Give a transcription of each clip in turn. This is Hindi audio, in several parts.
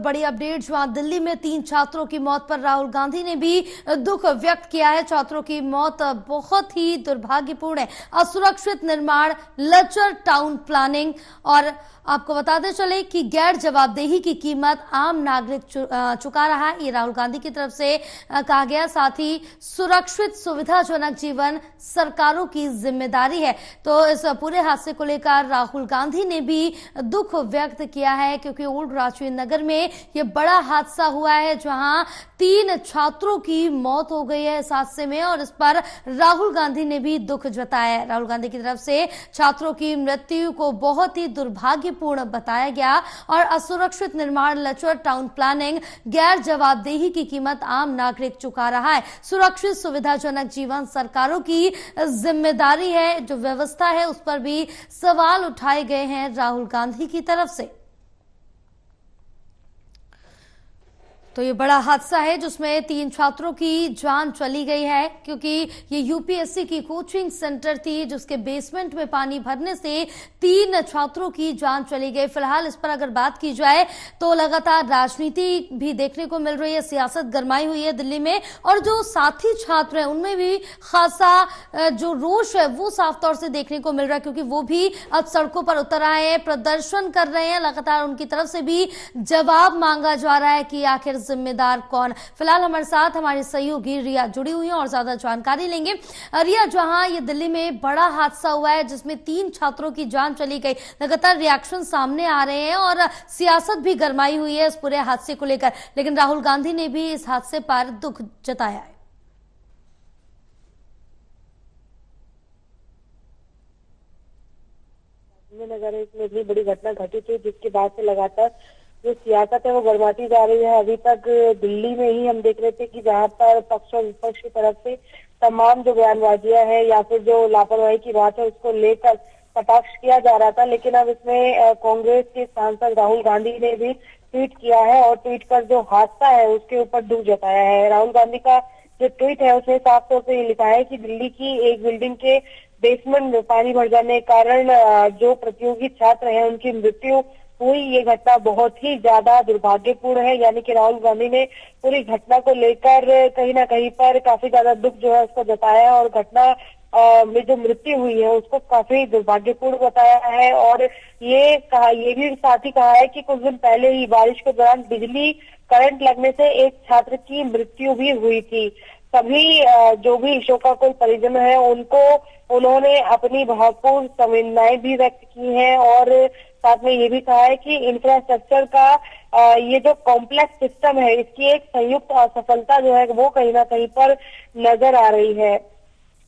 बड़ी अपडेट, जहां दिल्ली में 3 छात्रों की मौत पर राहुल गांधी ने भी दुख व्यक्त किया है। छात्रों की मौत बहुत ही दुर्भाग्यपूर्ण है। असुरक्षित निर्माण, लचर टाउन प्लानिंग और आपको बताते चले कि गैर जवाबदेही की कीमत आम नागरिक चुका रहा है। ये राहुल गांधी की तरफ से कहा गया। साथ ही सुरक्षित सुविधाजनक जीवन सरकारों की जिम्मेदारी है। तो इस पूरे हादसे को लेकर राहुल गांधी ने भी दुख व्यक्त किया है, क्योंकि ओल्ड राजवीर नगर में यह बड़ा हादसा हुआ है, जहां 3 छात्रों की मौत हो गई है इस हादसे में, और इस पर राहुल गांधी ने भी दुख जताया है। राहुल गांधी की तरफ से छात्रों की मृत्यु को बहुत ही दुर्भाग्यपूर्ण बताया गया और असुरक्षित निर्माण, लचर टाउन प्लानिंग, गैर जवाबदेही की कीमत आम नागरिक चुका रहा है। सुरक्षित सुविधाजनक जीवन सरकारों की जिम्मेदारी है। जो व्यवस्था है उस पर भी सवाल उठाए गए हैं राहुल गांधी की तरफ से। तो ये बड़ा हादसा है जिसमें 3 छात्रों की जान चली गई है, क्योंकि ये यूपीएससी की कोचिंग सेंटर थी, जिसके बेसमेंट में पानी भरने से 3 छात्रों की जान चली गई। फिलहाल इस पर अगर बात की जाए तो लगातार राजनीति भी देखने को मिल रही है, सियासत गरमाई हुई है दिल्ली में, और जो साथी छात्र हैं उनमें भी खासा जो रोष है वो साफ तौर से देखने को मिल रहा है, क्योंकि वो भी अब सड़कों पर उतर आए हैं, प्रदर्शन कर रहे हैं। लगातार उनकी तरफ से भी जवाब मांगा जा रहा है कि आखिर जिम्मेदार कौन। फिलहाल हमारे साथ हमारी सहयोगी रिया जुड़ी हुई है और ज्यादा जानकारी लेंगे। रिया, जहां ये दिल्ली में बड़ा हादसा हुआ है जिसमें 3 छात्रों की जान चली गई, लगातार रिएक्शन सामने आ रहे हैं और सियासत भी गरमाई हुई है इस पूरे हादसे को लेकर, लेकिन राहुल गांधी ने भी इस हादसे पर दुख जताया है। नगर इसमें इतनी बड़ी घटना घटी थी, जिसके बाद से लगातार जो सियासत है वो गरमाती जा रही है। अभी तक दिल्ली में ही हम देख रहे थे कि जहाँ पर पक्ष और विपक्ष की तरफ से तमाम जो बयानबाजियां हैं या फिर जो लापरवाही की बात है उसको लेकर कटाक्ष किया जा रहा था, लेकिन अब इसमें कांग्रेस के सांसद राहुल गांधी ने भी ट्वीट किया है और ट्वीट कर जो हादसा है उसके ऊपर दुख जताया है। राहुल गांधी का जो ट्वीट है उसमें साफ तौर से ये लिखा है कि दिल्ली की एक बिल्डिंग के बेसमेंट में पानी भर जाने के कारण जो प्रतियोगी छात्र हैं उनकी मृत्यु हुई। ये घटना बहुत ही ज्यादा दुर्भाग्यपूर्ण है। यानी कि राहुल गांधी ने पूरी घटना को लेकर कहीं ना कहीं पर काफी ज्यादा दुख जो है उसको जताया है और घटना में जो मृत्यु हुई है उसको काफी दुर्भाग्यपूर्ण बताया है। और ये भी साथ ही कहा है कि कुछ दिन पहले ही बारिश के दौरान बिजली करंट लगने से एक छात्र की मृत्यु भी हुई थी। सभी जो भी शोकाकुल परिजन है उनको उन्होंने अपनी भावपूर्ण संवेदनाएं भी व्यक्त की हैं और साथ में ये भी कहा है कि इंफ्रास्ट्रक्चर का ये जो कॉम्प्लेक्स सिस्टम है इसकी एक संयुक्त असफलता जो है वो कहीं ना कहीं पर नजर आ रही है।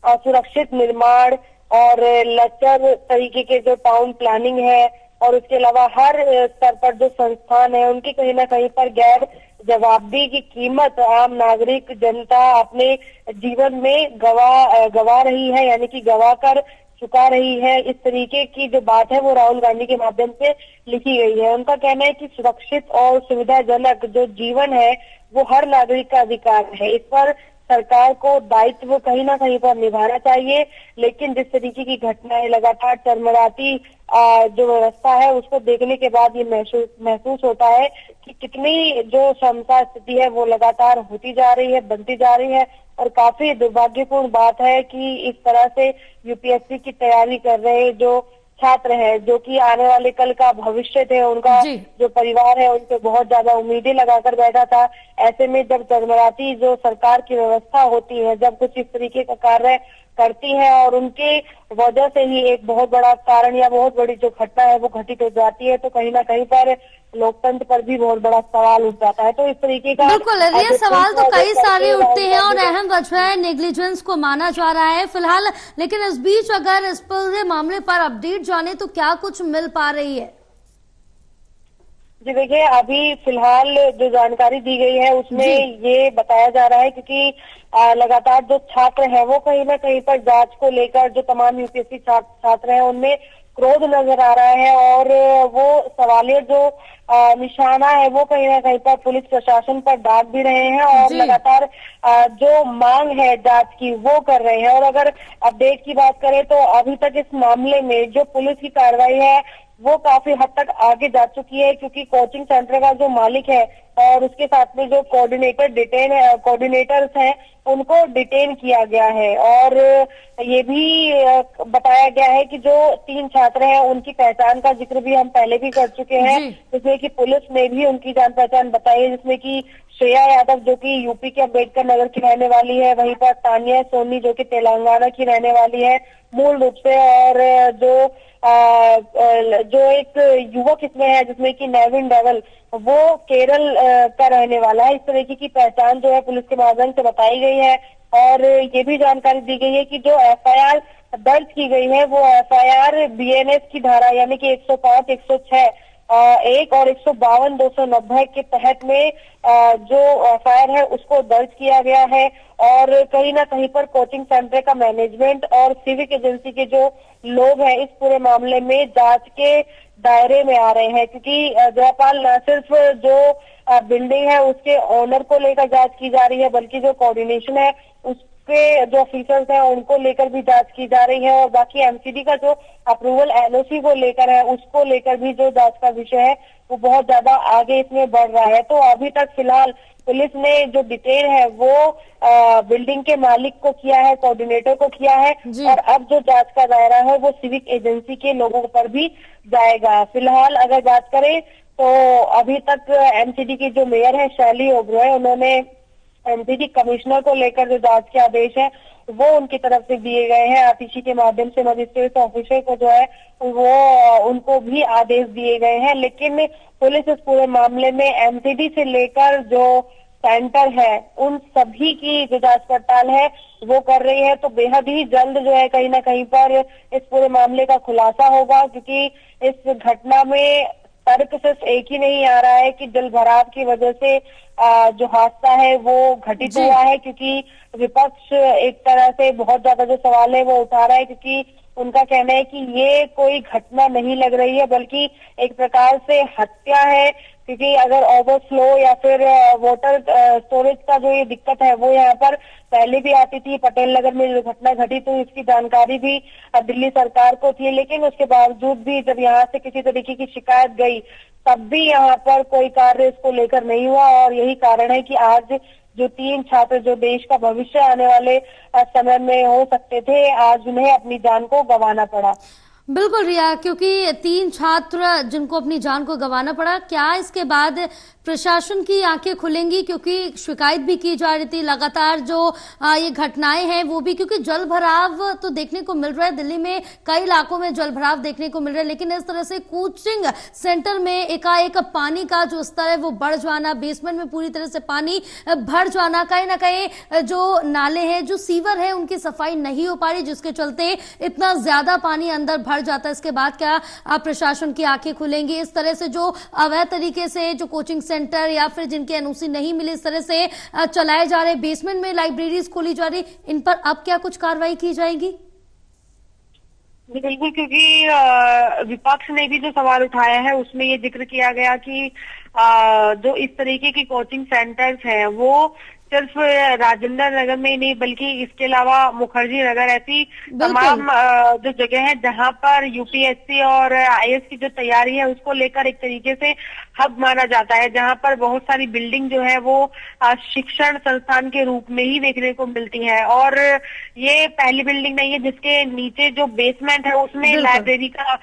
असुरक्षित निर्माण और लचर तरीके के जो टाउन प्लानिंग है और उसके अलावा हर स्तर पर जो संस्थान है उनकी कहीं ना कहीं पर गैर जवाबदेही की कीमत आम नागरिक जनता अपने जीवन में गवा रही है, यानी कि गवा कर चुका रही है। इस तरीके की जो बात है वो राहुल गांधी के माध्यम से लिखी गई है। उनका कहना है कि सुरक्षित और सुविधाजनक जो जीवन है वो हर नागरिक का अधिकार है। इस पर सरकार को दायित्व कहीं ना कहीं पर निभाना चाहिए, लेकिन जिस तरीके की घटनाएं लगातार चरमराती जो व्यवस्था है उसको देखने के बाद ये महसूस होता है कि कितनी जो क्षमता स्थिति है वो लगातार होती जा रही है, बनती जा रही है। और काफी दुर्भाग्यपूर्ण बात है कि इस तरह से यूपीएससी की तैयारी कर रहे जो छात्र हैं, जो कि आने वाले कल का भविष्य थे, उनका जो परिवार है उन पे बहुत ज्यादा उम्मीदें लगाकर बैठा था। ऐसे में जब चरमराती जो सरकार की व्यवस्था होती है, जब कुछ इस तरीके का कार्य करती है और उनके वजह से ही एक बहुत बड़ा कारण या बहुत बड़ी जो घटना है वो घटित हो जाती है, तो कहीं ना कहीं पर लोकतंत्र पर भी बहुत बड़ा सवाल उठ जाता है। तो इस तरीके का बिल्कुल, ये सवाल तो कई सारे उठते हैं और अहम वजह है नेग्लिजेंस को माना जा रहा है फिलहाल। लेकिन इस बीच अगर इस पूरे मामले पर अपडेट जाने तो क्या कुछ मिल पा रही है? जी देखिए, अभी फिलहाल जो जानकारी दी गई है उसमें ये बताया जा रहा है, क्योंकि लगातार जो छात्र है वो कहीं ना कहीं पर जांच को लेकर जो तमाम यूपीएससी छात्र हैं उनमें क्रोध नजर आ रहा है और वो सवालिया जो निशाना है वो कहीं ना कहीं पर पुलिस प्रशासन पर डाल भी रहे हैं और लगातार जो मांग है जांच की वो कर रहे हैं। और अगर अपडेट की बात करें तो अभी तक इस मामले में जो पुलिस की कार्रवाई है वो काफी हद तक आगे जा चुकी है, क्योंकि कोचिंग सेंटर का जो मालिक है और उसके साथ में जो कोऑर्डिनेटर्स हैं उनको डिटेन किया गया है। और ये भी बताया गया है कि जो 3 छात्र हैं उनकी पहचान का जिक्र भी हम पहले भी कर चुके हैं, जिसमें कि पुलिस ने भी उनकी जान पहचान बताई है, जिसमें कि श्रेया यादव जो कि यूपी के अम्बेडकर नगर की रहने वाली है, वहीं पर तानिया सोनी जो कि तेलंगाना की रहने वाली है मूल रूप से, और जो एक युवक इसमें है जिसमें कि नेविन डेवल वो केरल का रहने वाला है। इस तरीके की पहचान जो है पुलिस के माध्यम से बताई गई है। और ये भी जानकारी दी गई है कि जो एफआईआर दर्ज की गई है वो एफआईआर बीएनएस की धारा यानी कि 105, 106 1 और 152, 290 के तहत में जो एफआईआर है उसको दर्ज किया गया है। और कहीं ना कहीं पर कोचिंग सेंटर का मैनेजमेंट और सिविक एजेंसी के जो लोग हैं इस पूरे मामले में जांच के दायरे में आ रहे हैं, क्योंकि जयपाल न सिर्फ जो बिल्डिंग है उसके ओनर को लेकर जांच की जा रही है, बल्कि जो कोऑर्डिनेशन है उसके जो ऑफिसर्स हैं उनको लेकर भी जांच की जा रही है। और बाकी एमसीडी का जो अप्रूवल एनओसी को लेकर है उसको लेकर भी जो जांच का विषय है वो बहुत ज्यादा आगे इसमें बढ़ रहा है। तो अभी तक फिलहाल पुलिस ने जो डिटेन है वो बिल्डिंग के मालिक को किया है, कोऑर्डिनेटर को किया है, और अब जो जांच का दायरा है वो सिविक एजेंसी के लोगों पर भी जाएगा। फिलहाल अगर बात करें तो अभी तक एमसीडी की जो मेयर है शैली ओबरॉय, उन्होंने एमसीडी कमिश्नर को लेकर जो जांच के आदेश है वो उनकी तरफ से दिए गए हैं। आतिशी के माध्यम से मजिस्ट्रेट ऑफिसर को जो है वो उनको भी आदेश दिए गए हैं। लेकिन पुलिस इस पूरे मामले में एमसीडी से लेकर जो सेंटर है उन सभी की जो जांच पड़ताल है वो कर रही है। तो बेहद ही जल्द जो है कहीं ना कहीं पर इस पूरे मामले का खुलासा होगा, क्योंकि इस घटना में तर्क सिर्फ एक ही नहीं आ रहा है कि जल भराव की वजह से जो हादसा है वो घटित हुआ है, क्योंकि विपक्ष एक तरह से बहुत ज्यादा जो सवाल है वो उठा रहा है, क्योंकि उनका कहना है कि ये कोई घटना नहीं लग रही है बल्कि एक प्रकार से हत्या है। क्योंकि अगर ओवरफ्लो या फिर वाटर स्टोरेज का जो ये दिक्कत है वो यहाँ पर पहले भी आती थी। पटेल नगर में जो घटना घटी तो इसकी जानकारी भी दिल्ली सरकार को थी, लेकिन उसके बावजूद भी जब यहाँ से किसी तरीके की शिकायत गई तब भी यहाँ पर कोई कार्य इसको लेकर नहीं हुआ। और यही कारण है कि आज जो 3 छात्र जो देश का भविष्य आने वाले समय में हो सकते थे, आज उन्हें अपनी जान को गंवाना पड़ा। बिल्कुल रिया, क्योंकि 3 छात्र जिनको अपनी जान को गंवाना पड़ा, क्या इसके बाद प्रशासन की आंखें खुलेंगी? क्योंकि शिकायत भी की जा रही थी लगातार जो ये घटनाएं हैं वो भी, क्योंकि जल भराव तो देखने को मिल रहा है दिल्ली में, कई इलाकों में जल भराव देखने को मिल रहा है, लेकिन इस तरह से कोचिंग सेंटर में एकाएक पानी का जो स्तर है वो बढ़ जाना, बेसमेंट में पूरी तरह से पानी भर जाना, कहीं ना कहीं जो नाले हैं जो सीवर है उनकी सफाई नहीं हो पा रही, जिसके चलते इतना ज्यादा पानी अंदर भर जाता है। इसके बाद क्या प्रशासन की आंखें खुलेंगी? इस तरह से जो अवैध तरीके से जो कोचिंग सेंटर या फिर जिनके एनओसी नहीं मिले इस तरह से चलाए जा रहे, बेसमेंट में लाइब्रेरीज खोली जा रही, इन पर अब क्या कुछ कार्रवाई की जाएगी? बिल्कुल, क्योंकि विपक्ष ने भी जो सवाल उठाया है उसमें ये जिक्र किया गया कि जो इस तरीके की कोचिंग सेंटर्स हैं वो सिर्फ राजेंद्र नगर में ही नहीं बल्कि इसके अलावा मुखर्जी नगर ऐसी तमाम जो जगह है जहां पर यूपीएससी और आईएएस की जो तैयारी है उसको लेकर एक तरीके से हब माना जाता है, जहां पर बहुत सारी बिल्डिंग जो है वो शिक्षण संस्थान के रूप में ही देखने को मिलती है। और ये पहली बिल्डिंग नहीं है जिसके नीचे जो बेसमेंट है उसमें लाइब्रेरी का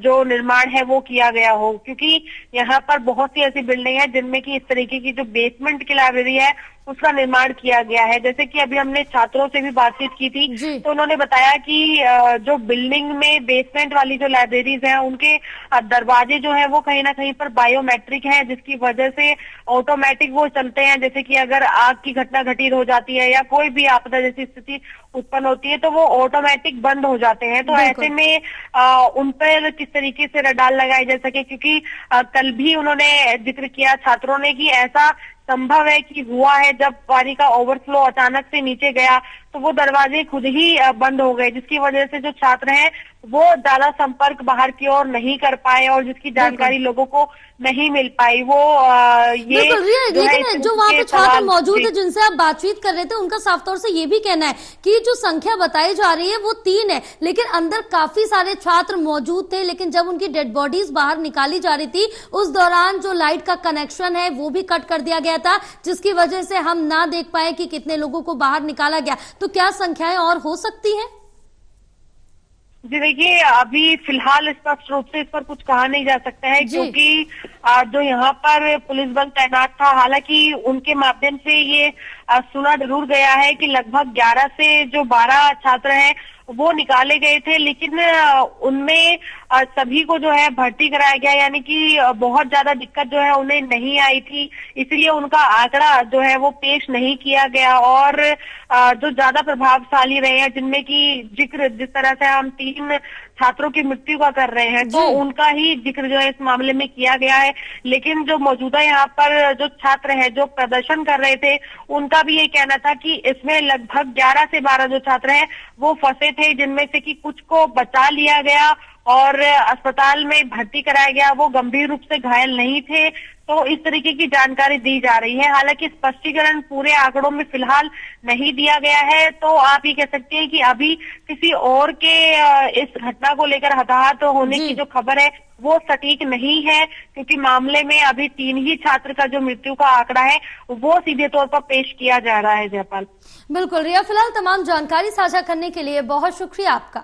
जो निर्माण है वो किया गया हो, क्योंकि यहाँ पर बहुत सी ऐसी बिल्डिंग है जिनमें की इस तरीके की जो बेसमेंट की लाइब्रेरी है उसका निर्माण किया गया है। जैसे कि अभी हमने छात्रों से भी बातचीत की थी तो उन्होंने बताया कि जो बिल्डिंग में बेसमेंट वाली जो लाइब्रेरीज हैं उनके दरवाजे जो है वो कहीं ना कहीं पर बायोमेट्रिक हैं, जिसकी वजह से ऑटोमेटिक वो चलते हैं। जैसे कि अगर आग की घटना घटित हो जाती है या कोई भी आपदा जैसी स्थिति उत्पन्न होती है तो वो ऑटोमेटिक बंद हो जाते हैं। तो ऐसे में उन पर किस तरीके से रडार लगाई जा सके, क्योंकि कल भी उन्होंने जिक्र किया छात्रों ने कि ऐसा संभव है कि हुआ है जब पानी का ओवरफ्लो अचानक से नीचे गया तो वो दरवाजे खुद ही बंद हो गए, जिसकी वजह से जो छात्र हैं वो ज्यादा संपर्क बाहर की ओर नहीं कर पाए और जिसकी जानकारी लोगों को नहीं मिल पाई। वो ये बिल्कुल रिया, लेकिन जो वहाँ पे छात्र मौजूद है जिनसे आप बातचीत कर रहे थे, उनका साफ तौर से ये भी कहना है कि जो संख्या बताई जा रही है वो 3 है, लेकिन अंदर काफी सारे छात्र मौजूद थे। लेकिन जब उनकी डेड बॉडीज बाहर निकाली जा रही थी, उस दौरान जो लाइट का कनेक्शन है वो भी कट कर दिया गया था, जिसकी वजह से हम ना देख पाए कि कितने लोगों को बाहर निकाला गया। तो क्या संख्याएं और हो सकती है? जी देखिए, अभी फिलहाल स्पष्ट रूप से इस पर कुछ कहा नहीं जा सकता है, क्योंकि जो यहाँ पर पुलिस बल तैनात था, हालांकि उनके माध्यम से ये सुना जरूर गया है कि लगभग 11 से जो 12 छात्र हैं वो निकाले गए थे, लेकिन उनमें सभी को जो है भर्ती कराया गया, यानी कि बहुत ज्यादा दिक्कत जो है उन्हें नहीं आई थी, इसलिए उनका आंकड़ा जो है वो पेश नहीं किया गया। और जो ज्यादा प्रभावशाली रहे हैं, जिनमें की जिक्र जिस तरह से हम 3 छात्रों की मृत्यु का कर रहे हैं, तो उनका ही जिक्र जो है इस मामले में किया गया है। लेकिन जो मौजूदा यहाँ पर जो छात्र हैं जो प्रदर्शन कर रहे थे, उनका भी ये कहना था कि इसमें लगभग 11 से 12 जो छात्र हैं वो फंसे थे, जिनमें से कि कुछ को बचा लिया गया और अस्पताल में भर्ती कराया गया, वो गंभीर रूप से घायल नहीं थे। तो इस तरीके की जानकारी दी जा रही है। हालांकि स्पष्टीकरण पूरे आंकड़ों में फिलहाल नहीं दिया गया है, तो आप ये कह सकते हैं कि अभी किसी और के इस घटना को लेकर हताहत होने की जो खबर है वो सटीक नहीं है, क्योंकि मामले में अभी 3 ही छात्र का जो मृत्यु का आंकड़ा है वो सीधे तौर पर पेश किया जा रहा है। जयपाल। बिल्कुल रिया, फिलहाल तमाम जानकारी साझा करने के लिए बहुत शुक्रिया आपका।